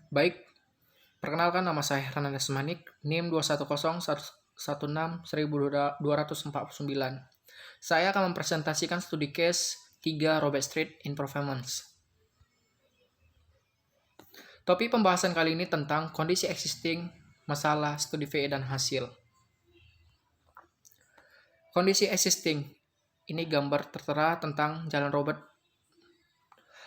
Baik, perkenalkan nama saya Hernandez Manik, NIM 210161249. Saya akan mempresentasikan studi case 3 Robert Street in Performance. Topik pembahasan kali ini tentang kondisi existing, masalah, studi VE, dan hasil. Kondisi existing, ini gambar tertera tentang Jalan Robert.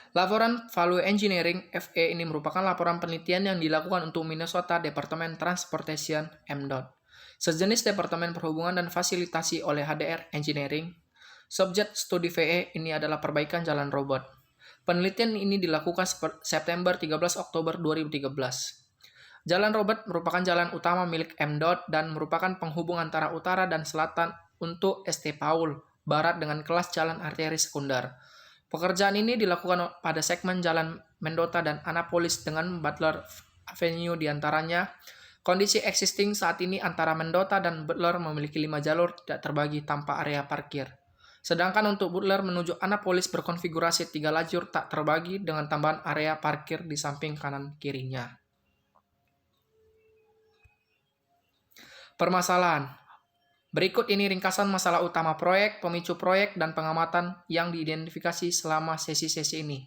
Laporan Value Engineering FE ini merupakan laporan penelitian yang dilakukan untuk Minnesota Department Transportation (MDOT), sejenis Departemen Perhubungan dan fasilitasi oleh HDR Engineering. Subjek studi VE ini adalah perbaikan Jalan Robert. Penelitian ini dilakukan September 13 Oktober 2013. Jalan Robert merupakan jalan utama milik MDOT dan merupakan penghubung antara utara dan selatan untuk St. Paul, barat dengan kelas jalan arteri sekunder. Pekerjaan ini dilakukan pada segmen Jalan Mendota dan Annapolis dengan Butler Avenue diantaranya. Kondisi existing saat ini antara Mendota dan Butler memiliki 5 jalur tidak terbagi tanpa area parkir. Sedangkan untuk Butler menuju Annapolis berkonfigurasi 3 lajur tak terbagi dengan tambahan area parkir di samping kanan kirinya. Permasalahan. Berikut ini ringkasan masalah utama proyek, pemicu proyek, dan pengamatan yang diidentifikasi selama sesi-sesi ini.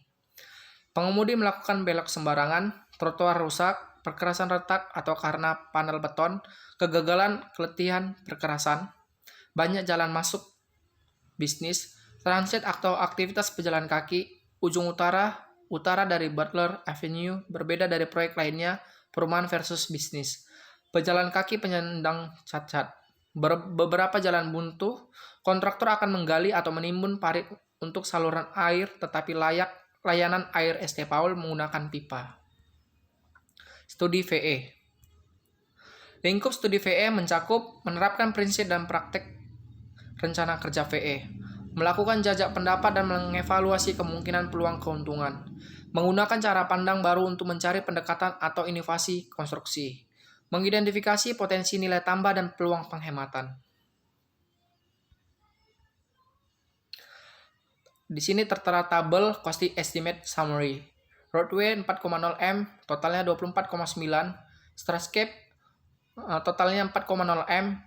Pengemudi melakukan belok sembarangan, trotoar rusak, perkerasan retak atau karena panel beton, kegagalan, keletihan, perkerasan, banyak jalan masuk bisnis, transit atau aktivitas pejalan kaki, ujung utara dari Butler Avenue, berbeda dari proyek lainnya, perumahan versus bisnis. Pejalan kaki penyandang cacat. Beberapa jalan buntu, kontraktor akan menggali atau menimbun parit untuk saluran air, tetapi layanan air St. Paul menggunakan pipa. Studi VE. Lingkup studi VE mencakup menerapkan prinsip dan praktek rencana kerja VE, melakukan jajak pendapat dan mengevaluasi kemungkinan peluang keuntungan, menggunakan cara pandang baru untuk mencari pendekatan atau inovasi konstruksi, mengidentifikasi potensi nilai tambah dan peluang penghematan. Di sini tertera tabel Cost Estimate Summary. Roadway 4,0 M, totalnya 24,9. Streetscape, totalnya 4,0 M,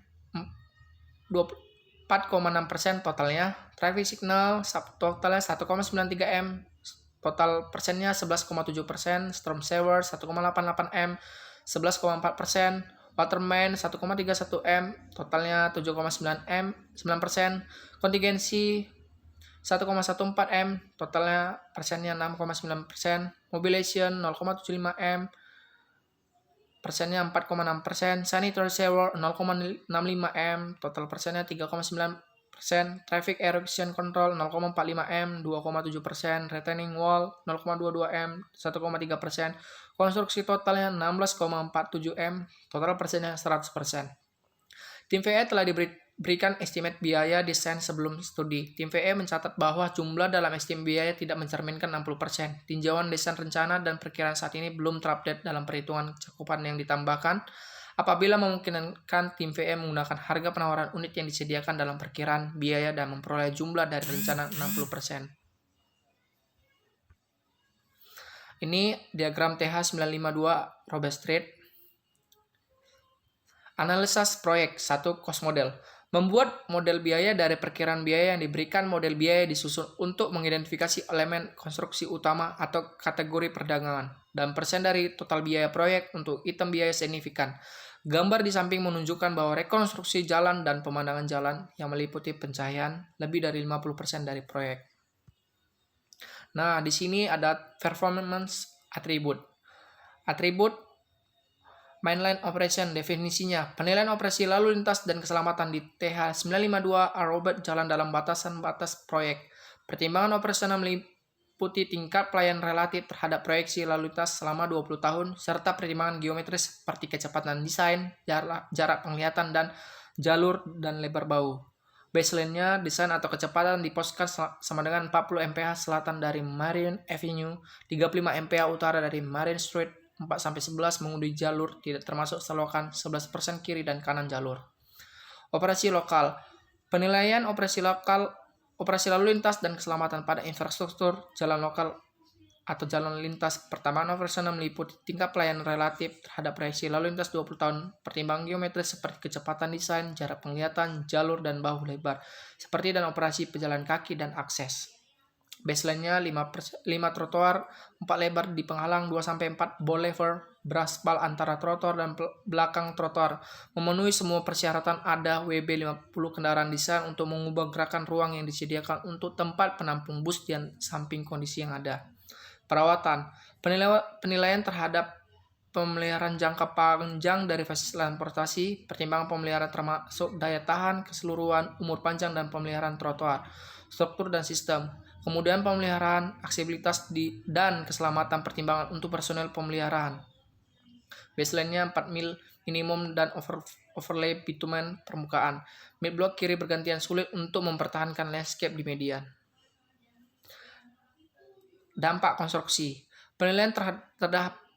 4,6% totalnya. Traffic Signal, totalnya 1,93 M, total persennya 11,7%. Storm Sewer, 1,88 M, 11,4%, Watermain 1,31 M, totalnya 7,9 M, 9%, kontingensi 1,14 M, totalnya persennya 6,9%, mobilization 0,75 M, persennya 4,6%, sanitary sewer 0,65 M, total persennya 3,9%, traffic erosion control 0,45 M, 2,7%, retaining wall 0,22 M, 1,3%, konstruksi totalnya 16,47 M, total persennya 100%. Tim VE telah diberikan estimate biaya desain sebelum studi. Tim VE mencatat bahwa jumlah dalam estimasi biaya tidak mencerminkan 60%. Tinjauan desain rencana dan perkiraan saat ini belum terupdate dalam perhitungan cakupan yang ditambahkan. Apabila memungkinkan, tim VE menggunakan harga penawaran unit yang disediakan dalam perkiraan biaya dan memperoleh jumlah dari rencana 60%. Ini diagram TH952 Robert Street. Analisa proyek 1. Cost model. Membuat model biaya dari perkiraan biaya yang diberikan. Model biaya disusun untuk mengidentifikasi elemen konstruksi utama atau kategori perdagangan dan persen dari total biaya proyek untuk item biaya signifikan. Gambar di samping menunjukkan bahwa rekonstruksi jalan dan pemandangan jalan yang meliputi pencahayaan lebih dari 50% dari proyek. Nah, di sini ada performance attribute. Atribut mainline operation, definisinya penilaian operasi lalu lintas dan keselamatan di TH952 Robert jalan dalam batasan batas proyek. Pertimbangan operasional meliputi tingkat pelayanan relatif terhadap proyeksi lalu lintas selama 20 tahun, serta pertimbangan geometris seperti kecepatan desain, jarak penglihatan, dan jalur dan lebar bahu. Baseline-nya, desain atau kecepatan diposkan sama dengan 40 mph selatan dari Marine Avenue, 35 mph utara dari Marine Street, 4-11 mengundi jalur tidak termasuk selokan, 11% kiri dan kanan jalur. Operasi lokal. Penilaian operasi lalu lintas dan keselamatan pada infrastruktur jalan lokal atau jalan lintas. Pertambangan operasional meliputi tingkat pelayanan relatif terhadap proyeksi lalu lintas 20 tahun, pertimbangan geometris seperti kecepatan desain, jarak penglihatan, jalur dan bahu lebar, seperti dan operasi pejalan kaki dan akses. Baseline-nya 5 trotoar, 4 lebar di penghalang, 2-4 boulevard beraspal antara trotoar dan belakang trotoar. Memenuhi semua persyaratan ada WB 50 kendaraan desain untuk mengubah gerakan ruang yang disediakan untuk tempat penampung bus dan samping kondisi yang ada. Perawatan, penilaian terhadap pemeliharaan jangka panjang dari fasilitas transportasi, pertimbangan pemeliharaan termasuk daya tahan, keseluruhan, umur panjang, dan pemeliharaan trotoar, struktur dan sistem. Kemudian pemeliharaan, aksesibilitas dan keselamatan, pertimbangan untuk personel pemeliharaan. Baseline-nya 4 mil minimum dan overlay bitumen permukaan. Mid block kiri bergantian sulit untuk mempertahankan landscape di median. Dampak konstruksi. Penilaian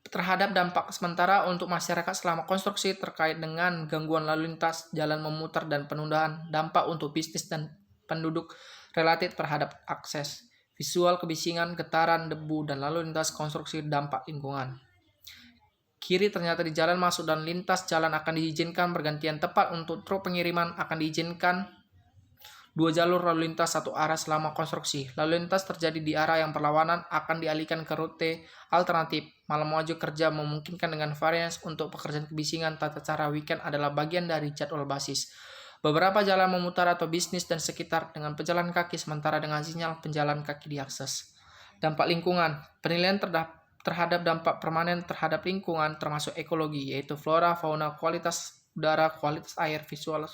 terhadap dampak sementara untuk masyarakat selama konstruksi terkait dengan gangguan lalu lintas, jalan memutar dan penundaan, dampak untuk bisnis dan penduduk relatif terhadap akses, visual, kebisingan, getaran, debu, dan lalu lintas konstruksi, dampak lingkungan. Kiri ternyata di jalan masuk dan lintas jalan akan diizinkan bergantian tepat untuk truk pengiriman akan diizinkan 2 jalur lalu lintas satu arah selama konstruksi. Lalu lintas terjadi di arah yang berlawanan akan dialihkan ke rute alternatif. Malam wajib kerja memungkinkan dengan varians untuk pekerjaan kebisingan. Tata cara weekend adalah bagian dari jadwal basis. Beberapa jalan memutar atau bisnis dan sekitar dengan pejalan kaki sementara dengan sinyal penjalan kaki diakses. Dampak lingkungan. Penilaian terhadap dampak permanen terhadap lingkungan termasuk ekologi, yaitu flora, fauna, kualitas udara, kualitas air, visual,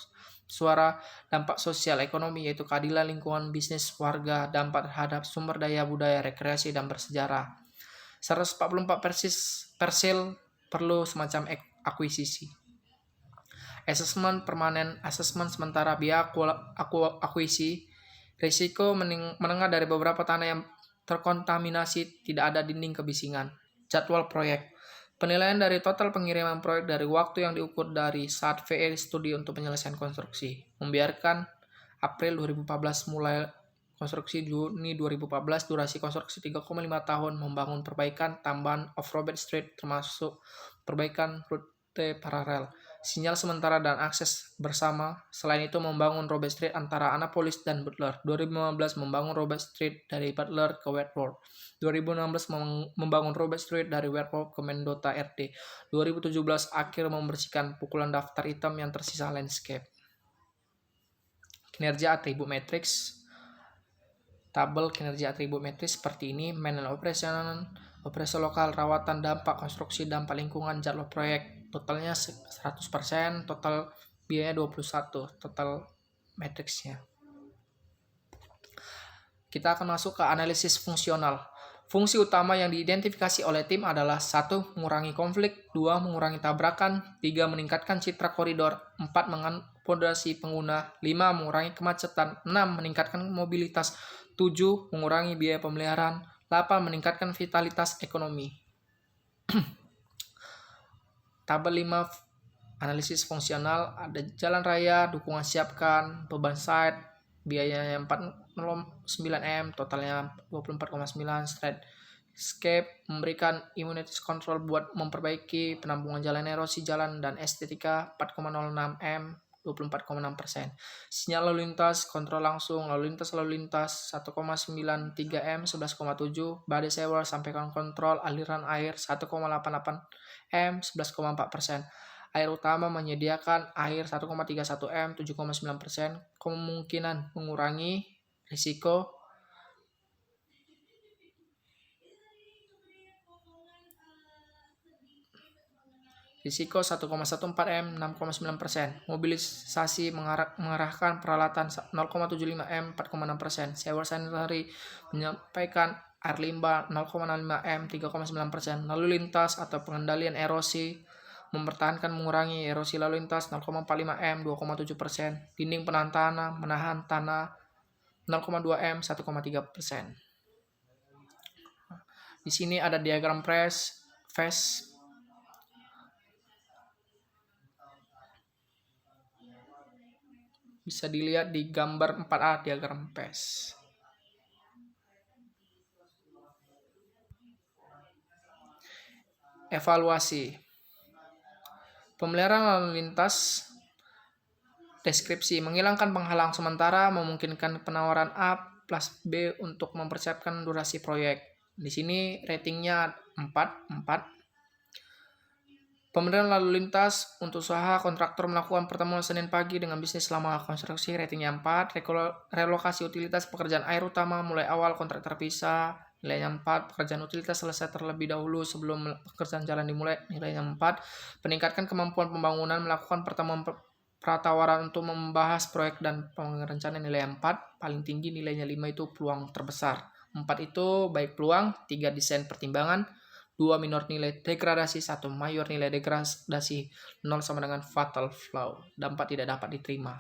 suara, dampak sosial ekonomi, yaitu keadilan lingkungan, bisnis, warga, dampak terhadap sumber daya budaya, rekreasi, dan bersejarah. 144 persil perlu semacam akuisisi. Assessment permanen, assessment sementara biaya akuisisi, risiko menengah dari beberapa tanah yang terkontaminasi, tidak ada dinding kebisingan. Jadwal proyek. Penilaian dari total pengiriman proyek dari waktu yang diukur dari saat VE studi untuk penyelesaian konstruksi. Membiarkan April 2014 mulai konstruksi Juni 2014, durasi konstruksi 3,5 tahun, membangun perbaikan tambahan off-Robert Street termasuk perbaikan rute paralel, sinyal sementara dan akses bersama. Selain itu membangun Robert Street antara Annapolis dan Butler. 2015 membangun Robert Street dari Butler ke Wentworth. 2016 membangun Robert Street dari Wentworth ke Mendota RD. 2017 akhir membersihkan pukulan daftar hitam yang tersisa landscape. Kinerja atribut matriks. Tabel kinerja atribut matriks seperti ini: manual operation, operasi lokal, rawatan, dampak konstruksi, dampak lingkungan, jadwal proyek. Totalnya 100%, total biaya 21, total matriksnya. Kita akan masuk ke analisis fungsional. Fungsi utama yang diidentifikasi oleh tim adalah 1. Mengurangi konflik, 2. Mengurangi tabrakan, 3. Meningkatkan citra koridor, 4. Mengakomodasi pengguna, 5. Mengurangi kemacetan, 6. Meningkatkan mobilitas, 7. Mengurangi biaya pemeliharaan, 8. Meningkatkan vitalitas ekonomi. Tabel 5 analisis fungsional, ada jalan raya, dukungan siapkan, beban site, biayanya 409M, totalnya 24,9. Streetscape memberikan immunity control buat memperbaiki penampungan jalan, erosi jalan, dan estetika 4,06M, 24,6%. Sinyal lalu lintas, kontrol langsung, lalu lintas 1,93M, 11,7. Body shower, sampaikan kontrol aliran air 1,88M, 11,4%. Air utama menyediakan air 1,31M, 7,9%. Kemungkinan mengurangi risiko Risiko 1,14M, 6,9%. Mobilisasi mengarahkan peralatan 0,75M, 4,6%. Shower sanitary menyampaikan air limbah 0,05M, 3,9%. Lalu lintas atau pengendalian erosi mempertahankan mengurangi erosi lalu lintas 0,45M, 2,7%. Dinding penahan tanah menahan tanah 0,2M, 1,3%. Di sini ada diagram phase. Bisa dilihat di gambar 4A diagram phase. Evaluasi. Pemeliharaan lalu lintas. Deskripsi. Menghilangkan penghalang sementara, memungkinkan penawaran A plus B untuk mempersiapkan durasi proyek. Di sini ratingnya 4. Pemeliharaan lalu lintas untuk usaha kontraktor melakukan pertemuan Senin pagi dengan bisnis selama konstruksi, ratingnya 4. Relokasi utilitas pekerjaan air utama mulai awal kontrak terpisah, nilainya 4. Pekerjaan utilitas selesai terlebih dahulu sebelum pekerjaan jalan dimulai, nilainya 4. Peningkatkan kemampuan pembangunan, melakukan pertemuan pratawaran untuk membahas proyek dan perencanaan, nilai 4. Paling tinggi nilainya 5 itu peluang terbesar. 4 itu baik peluang, 3 desain pertimbangan, 2 minor nilai degradasi, 1 mayor nilai degradasi, 0 sama dengan fatal flaw, dampak tidak dapat diterima.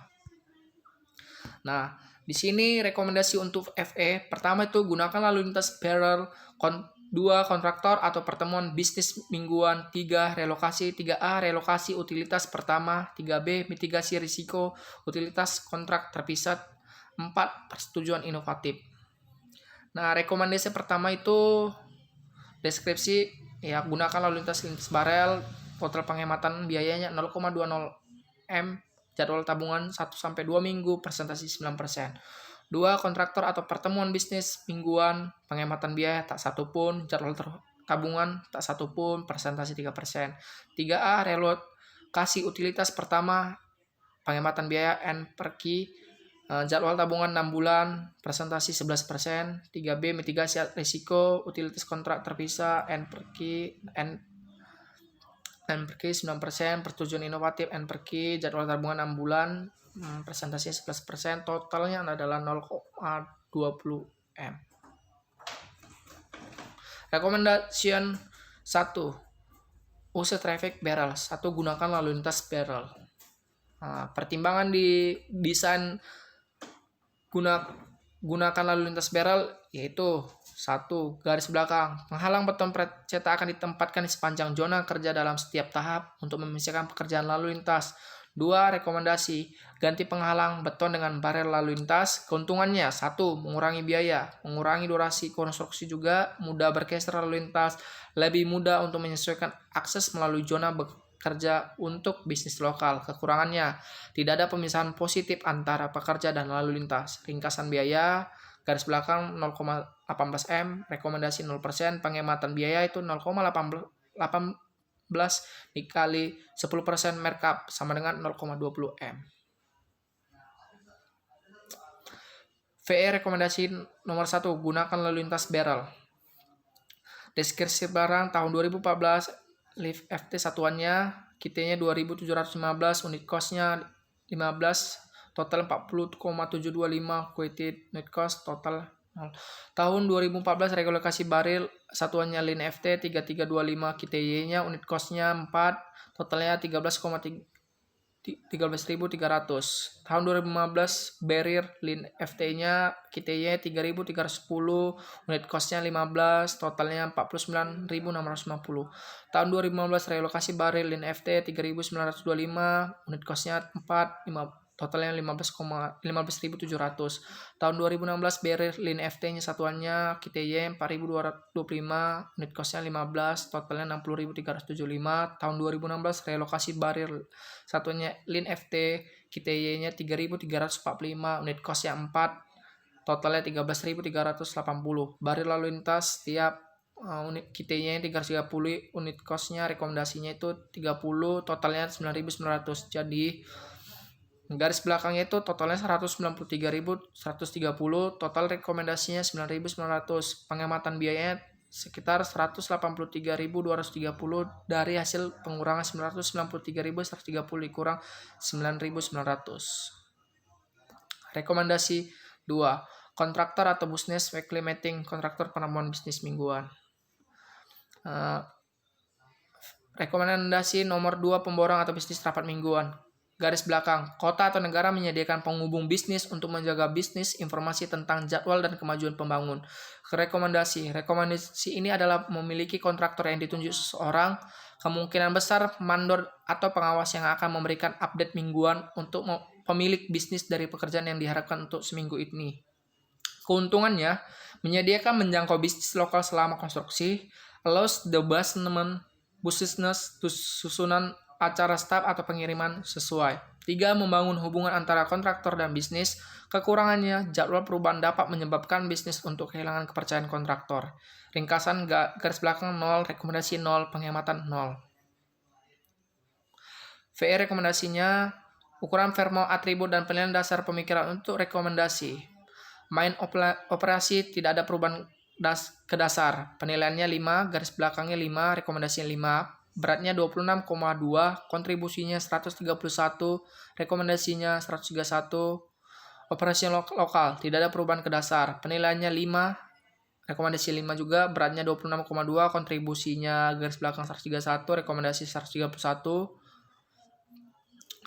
Nah, di sini rekomendasi untuk FE, pertama itu gunakan lalu lintas barrel, 2 kontraktor atau pertemuan bisnis mingguan, 3 relokasi, 3A relokasi utilitas pertama, 3B mitigasi risiko utilitas kontrak terpisah, 4 persetujuan inovatif. Nah, rekomendasi pertama itu deskripsi, ya gunakan lalu lintas barel, total penghematan biayanya 0,20 M, jadwal tabungan 1-2 minggu, presentasi 9%. 2 kontraktor atau pertemuan bisnis mingguan, penghematan biaya tak satu pun, jadwal tabungan tak satu pun, presentasi 3%. 3A relokasi utilitas pertama, penghematan biaya N per Q, jadwal tabungan 6 bulan, presentasi 11%. 3B mitigasi risiko utilitas kontrak terpisah, N per Q 9%, persetujuan inovatif N per Q, jadwal tabungan 6 bulan, presentasi 11%, totalnya adalah 0,20 M. Rekomendasi 1. Use traffic barrel. 1. Gunakan lalu lintas barrel. Pertimbangan di desain gunakan lalu lintas barrel yaitu 1. Garis belakang. Penghalang beton cetak akan ditempatkan di sepanjang zona kerja dalam setiap tahap untuk memisahkan pekerjaan lalu lintas. 2. Rekomendasi. Ganti penghalang beton dengan barel lalu lintas. Keuntungannya 1. Mengurangi biaya, mengurangi durasi konstruksi, juga mudah bergeser lalu lintas, lebih mudah untuk menyesuaikan akses melalui zona kerja untuk bisnis lokal. Kekurangannya, tidak ada pemisahan positif antara pekerja dan lalu lintas. Ringkasan biaya, garis belakang 0,18 M, rekomendasi 0%, penghematan biaya itu 0,18 dikali 10% markup sama dengan 0,20 M. VE rekomendasi nomor 1, gunakan lalu lintas barrel. Deskripsi barang tahun 2014, lift FT satuannya, kitanya 2.715, unit costnya 15, total 40,725, weighted unit cost total 0. Tahun 2014 relokasi baril, satuannya Lin FT 3325, kitanya unit costnya 4, totalnya 13.300. Tahun 2015 barrier Lin FT-nya kitanya 3.310, unit costnya 15, totalnya 49.650. Tahun 2015 relokasi barrier Lin FT 3.925, unit costnya 4, totalnya 15.700. Tahun 2016 barrier Lin FT-nya satuannya kitanya 4.225, unit costnya 15, totalnya 60.375. Tahun 2016 relokasi barrier satuannya Lin FT kitanya 3.345, unit costnya 4, totalnya 13.380. Barrier lalu lintas tiap unit kitanya 330, unit costnya rekomendasinya itu 30, totalnya 9.900. Jadi garis belakangnya itu totalnya 193.130, total rekomendasinya 9.900. Penghematan biayanya sekitar 183.230 dari hasil pengurangan 993.130 dikurang 9.900. Rekomendasi 2. Kontraktor atau business weekly meeting, kontraktor penemuan bisnis mingguan. Rekomendasi nomor 2, pemborong atau bisnis rapat mingguan. Garis belakang, kota atau negara menyediakan penghubung bisnis untuk menjaga bisnis, informasi tentang jadwal dan kemajuan pembangun. Rekomendasi ini adalah memiliki kontraktor yang ditunjuk seseorang, kemungkinan besar mandor atau pengawas yang akan memberikan update mingguan untuk pemilik bisnis dari pekerjaan yang diharapkan untuk seminggu ini. Keuntungannya, menyediakan menjangkau bisnis lokal selama konstruksi, allows the business, susunan acara staf atau pengiriman sesuai. 3. Membangun hubungan antara kontraktor dan bisnis. Kekurangannya, jadwal perubahan dapat menyebabkan bisnis untuk kehilangan kepercayaan kontraktor. Ringkasan garis belakang 0, rekomendasi 0, penghematan 0. VE rekomendasinya, ukuran formal atribut dan penilaian dasar pemikiran untuk rekomendasi. Main operasi tidak ada perubahan ke dasar. Penilaiannya 5, garis belakangnya 5, rekomendasinya 5. Beratnya 26,2, kontribusinya 131, rekomendasinya 131. Operasi lokal, tidak ada perubahan ke dasar. Penilaiannya 5, rekomendasi 5 juga. Beratnya 26,2, kontribusinya garis belakang 131, rekomendasi 131.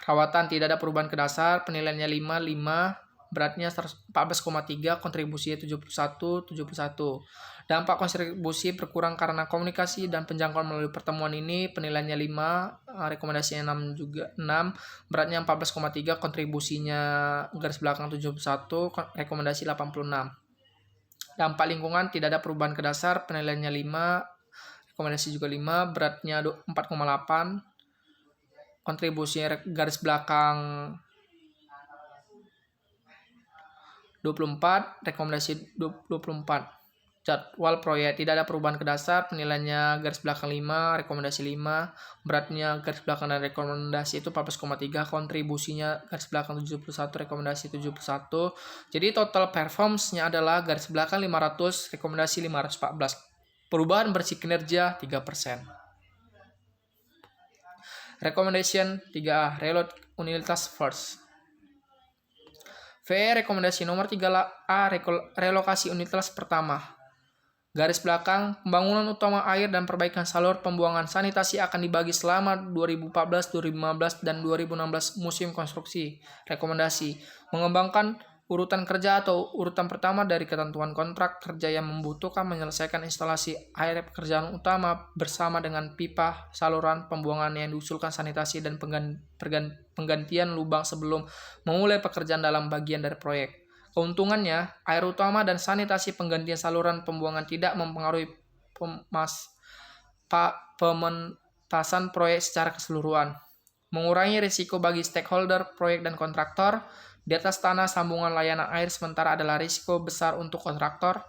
Rawatan, tidak ada perubahan ke dasar. Penilaiannya 5, beratnya 14,3, kontribusinya 71. Dampak kontribusi berkurang karena komunikasi dan penjangkauan melalui pertemuan ini. Penilaiannya 5, rekomendasinya 6 juga 6, beratnya 14,3, kontribusinya garis belakang 71, rekomendasi 86. Dampak lingkungan, tidak ada perubahan ke dasar. Penilaiannya 5, rekomendasi juga 5, beratnya 4,8, kontribusinya garis belakang 24, rekomendasi 24. Jadwal proyek, tidak ada perubahan ke dasar. Penilaiannya garis belakang 5, rekomendasi 5, beratnya garis belakang dan rekomendasi itu 14,3, kontribusinya garis belakang 71, rekomendasi 71. Jadi total performance-nya adalah garis belakang 500, rekomendasi 514. Perubahan bersinergia 3%. Recommendation 3A, reload unitas first. VE rekomendasi nomor 3A, relokasi unitas pertama. Garis belakang, pembangunan utama air dan perbaikan salur pembuangan sanitasi akan dibagi selama 2014, 2015, dan 2016 musim konstruksi. Rekomendasi, mengembangkan urutan kerja atau urutan pertama dari ketentuan kontrak kerja yang membutuhkan menyelesaikan instalasi air pekerjaan utama bersama dengan pipa saluran pembuangan yang diusulkan sanitasi dan penggantian lubang sebelum memulai pekerjaan dalam bagian dari proyek. Keuntungannya, air utama dan sanitasi penggantian saluran pembuangan tidak mempengaruhi pementasan proyek secara keseluruhan. Mengurangi risiko bagi stakeholder proyek dan kontraktor. Di atas tanah sambungan layanan air sementara adalah risiko besar untuk kontraktor.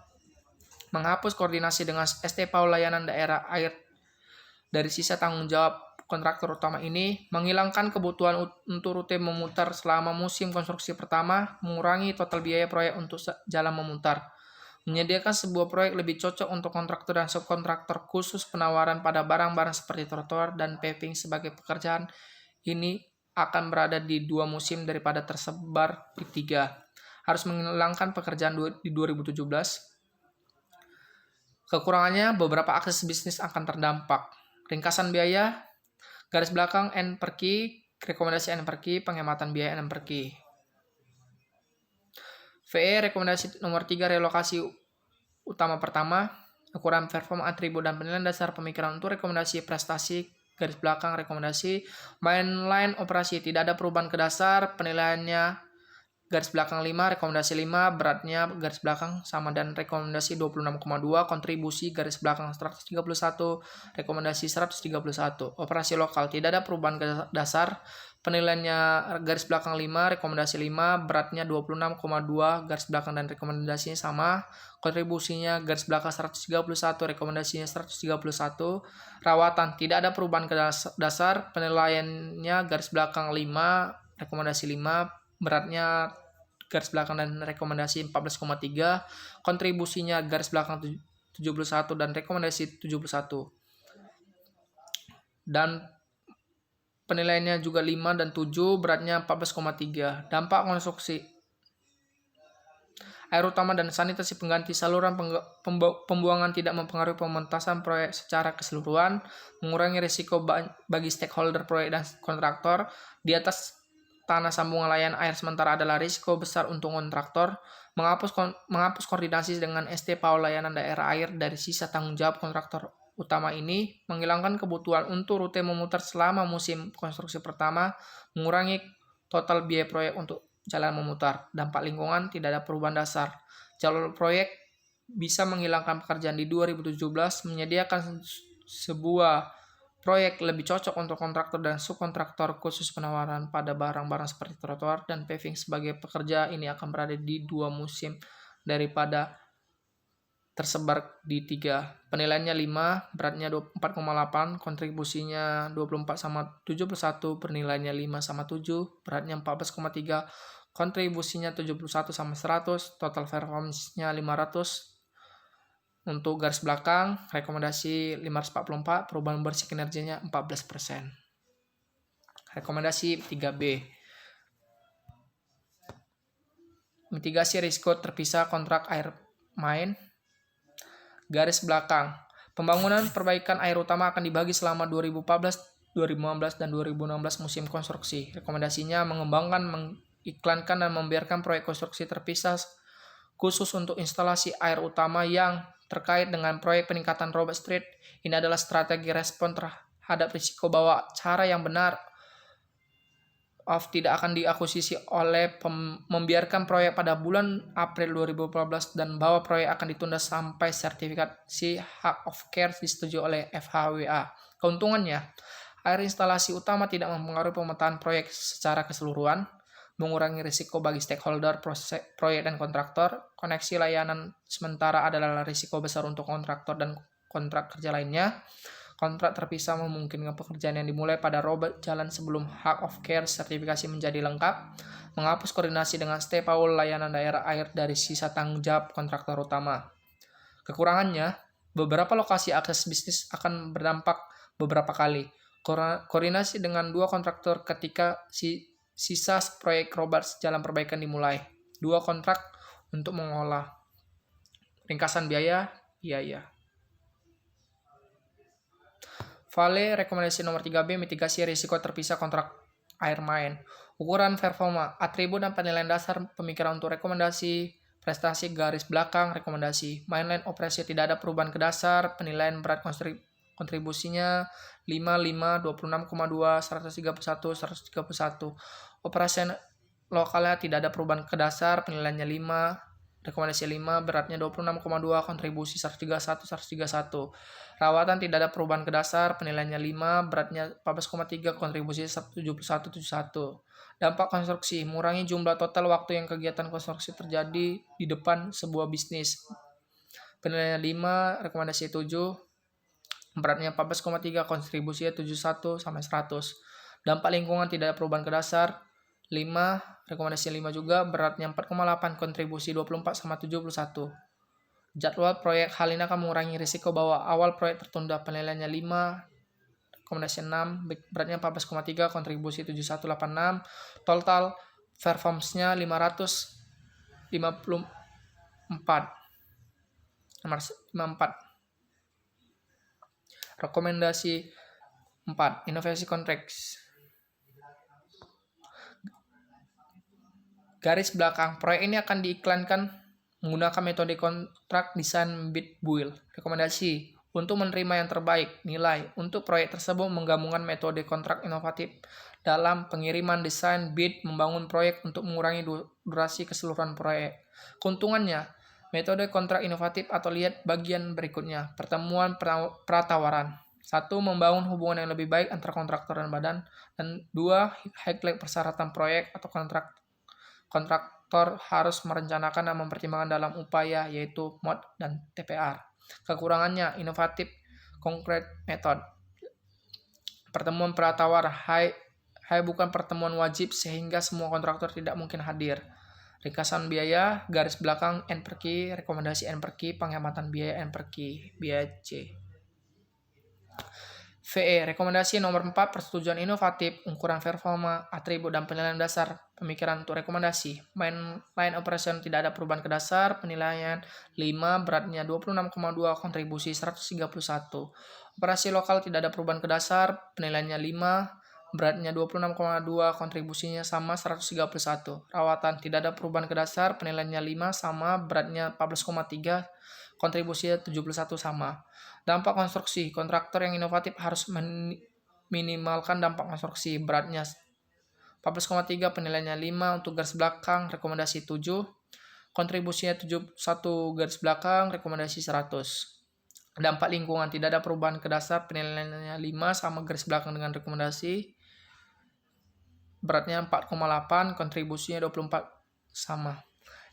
Menghapus koordinasi dengan STPAU layanan daerah air dari sisa tanggung jawab kontraktor utama ini, menghilangkan kebutuhan untuk rute memutar selama musim konstruksi pertama, mengurangi total biaya proyek untuk jalan memutar, menyediakan sebuah proyek lebih cocok untuk kontraktor dan subkontraktor khusus penawaran pada barang-barang seperti trotoar dan paving sebagai pekerjaan ini akan berada di 2 musim daripada tersebar di 3. Harus menghilangkan pekerjaan di 2017. Kekurangannya, beberapa akses bisnis akan terdampak. Ringkasan biaya, garis belakang N per Q, rekomendasi N per Q, penghematan biaya N per Q. VE rekomendasi nomor 3, relokasi utama pertama, ukuran perform atribut dan penilaian dasar pemikiran untuk rekomendasi prestasi, garis belakang rekomendasi. Mainline operasi, tidak ada perubahan ke dasar. Penilaiannya garis belakang 5, rekomendasi 5, beratnya garis belakang sama dan rekomendasi 26,2, kontribusi garis belakang 131, rekomendasi 131. Operasi lokal, tidak ada perubahan ke dasar. Penilaiannya garis belakang 5, rekomendasi 5, beratnya 26,2, garis belakang dan rekomendasinya sama. Kontribusinya garis belakang 131, rekomendasinya 131. Rawatan, tidak ada perubahan ke dasar. Penilaiannya garis belakang 5, rekomendasi 5, beratnya garis belakang dan rekomendasi 14,3, kontribusinya garis belakang 71 dan rekomendasi 71. Dan penilaiannya juga 5 dan 7, beratnya 14,3. Dampak konstruksi air utama dan sanitasi pengganti saluran pembuangan tidak mempengaruhi pementasan proyek secara keseluruhan, mengurangi risiko bagi stakeholder proyek dan kontraktor. Di atas tanah sambungan layanan air sementara adalah risiko besar untuk kontraktor. Menghapus koordinasi dengan STPAU layanan daerah air dari sisa tanggung jawab kontraktor utama ini, menghilangkan kebutuhan untuk rute memutar selama musim konstruksi pertama, mengurangi total biaya proyek untuk jalan memutar. Dampak lingkungan, tidak ada perubahan dasar. Jalur proyek bisa menghilangkan pekerjaan di 2017, menyediakan sebuah Proyek lebih cocok untuk kontraktor dan subkontraktor khusus penawaran pada barang-barang seperti trotoar dan paving. Sebagai pekerja ini akan berada di 2 musim daripada tersebar di 3. Penilaiannya 5, beratnya 4,8, kontribusinya 24 sama 71, penilaiannya 5 sama 7, beratnya 14,3, kontribusinya 71 sama 100, total performance-nya 500. Untuk garis belakang, rekomendasi 544, perubahan bersih kinerjanya 14%. Rekomendasi 3B. Mitigasi risiko terpisah kontrak air main. Garis belakang. Pembangunan perbaikan air utama akan dibagi selama 2014, 2015, dan 2016 musim konstruksi. Rekomendasinya mengembangkan, mengiklankan, dan membiarkan proyek konstruksi terpisah khusus untuk instalasi air utama yang terkait dengan proyek peningkatan Robert Street. Ini adalah strategi respon terhadap risiko bahwa cara yang benar tidak akan diakuisisi oleh membiarkan proyek pada bulan April 2014 dan bahwa proyek akan ditunda sampai sertifikasi hak of care disetujui oleh FHWA. Keuntungannya, air instalasi utama tidak mempengaruhi pemetaan proyek secara keseluruhan, mengurangi risiko bagi stakeholder proyek dan kontraktor. Koneksi layanan sementara adalah risiko besar untuk kontraktor dan kontrak kerja lainnya. Kontrak terpisah memungkinkan pekerjaan yang dimulai pada Robert jalan sebelum hak of care sertifikasi menjadi lengkap, menghapus koordinasi dengan Paul layanan daerah air dari sisa tanggung jawab kontraktor utama. Kekurangannya, beberapa lokasi akses bisnis akan berdampak beberapa kali. Koordinasi dengan 2 kontraktor ketika sisa proyek Robert jalan perbaikan dimulai. 2 kontrak untuk mengolah. Ringkasan biaya. Vale rekomendasi nomor 3B, mitigasi risiko terpisah kontrak air main. Ukuran performa, atribut dan penilaian dasar pemikiran untuk rekomendasi, prestasi garis belakang, rekomendasi. Mainline operasi tidak ada perubahan ke dasar, penilaian berat kontribusinya 5, 26,2, 131, 131. Operasi lokalnya tidak ada perubahan ke dasar, penilaiannya 5, rekomendasi 5, beratnya 26,2, kontribusi 131, 131. Rawatan tidak ada perubahan ke dasar, penilaiannya 5, beratnya 14,3, kontribusi 71, 71. Dampak konstruksi, mengurangi jumlah total waktu yang kegiatan konstruksi terjadi di depan sebuah bisnis. Penilaiannya 5, rekomendasi 7, beratnya 14,3, kontribusinya 71 sampai 100. Dampak lingkungan tidak ada perubahan ke dasar, 5, rekomendasi 5 juga, beratnya 4,8, kontribusi 24 sama 71. Jadwal proyek, hal ini akan mengurangi risiko bahwa awal proyek tertunda, penilaiannya 5, rekomendasi 6, beratnya 14,3, kontribusi 7186, total performance-nya 554. Nomor 54. Rekomendasi 4, inovasi konteks. Garis belakang, proyek ini akan diiklankan menggunakan metode kontrak desain bid build. Rekomendasi, untuk menerima yang terbaik, nilai. Untuk proyek tersebut menggabungkan metode kontrak inovatif dalam pengiriman desain bid membangun proyek untuk mengurangi durasi keseluruhan proyek. Keuntungannya, metode kontrak inovatif atau lihat bagian berikutnya. Pertemuan pratawaran. 1. Membangun hubungan yang lebih baik antara kontraktor dan badan. Dan 2. Highlight persyaratan proyek atau kontraktor harus merencanakan dan mempertimbangkan dalam upaya, yaitu MOD dan TPR. Kekurangannya, inovatif concrete method. Pertemuan pratawar high bukan pertemuan wajib sehingga semua kontraktor tidak mungkin hadir. Ringkasan biaya, garis belakang N per Q, rekomendasi N per Q, penghematan biaya N per Q, biaya C. VE, rekomendasi nomor 4, persetujuan inovatif, ukuran performa, atribut, dan penilaian dasar pemikiran untuk rekomendasi. Line operation tidak ada perubahan ke dasar, penilaian 5, beratnya 26,2, kontribusi 131. Operasi lokal tidak ada perubahan ke dasar, penilaiannya 5, beratnya 26,2, kontribusinya sama 131. Rawatan tidak ada perubahan ke dasar, penilaiannya 5 sama, beratnya 14,3, kontribusinya 71 sama. Dampak konstruksi, kontraktor yang inovatif harus minimalkan dampak konstruksi, beratnya 14,3, penilaiannya 5. Untuk garis belakang, rekomendasi 7, kontribusinya 71, garis belakang, rekomendasi 100. Dampak lingkungan, tidak ada perubahan ke dasar, penilaiannya 5 sama garis belakang dengan rekomendasi. Beratnya 4,8, kontribusinya 24 sama.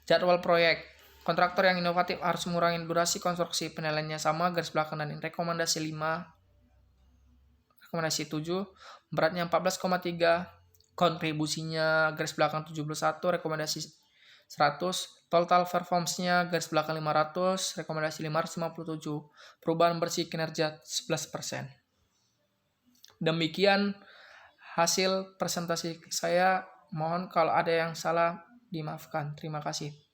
Jadwal proyek. Kontraktor yang inovatif harus mengurangi durasi konstruksi, penilaiannya sama, garis belakang dan rekomendasi 5. Rekomendasi 7, beratnya 14,3, kontribusinya garis belakang 71, rekomendasi 100, total performance-nya garis belakang 500, rekomendasi 557, perubahan bersih kinerja 11%. Demikian hasil presentasi saya, mohon kalau ada yang salah dimaafkan. Terima kasih.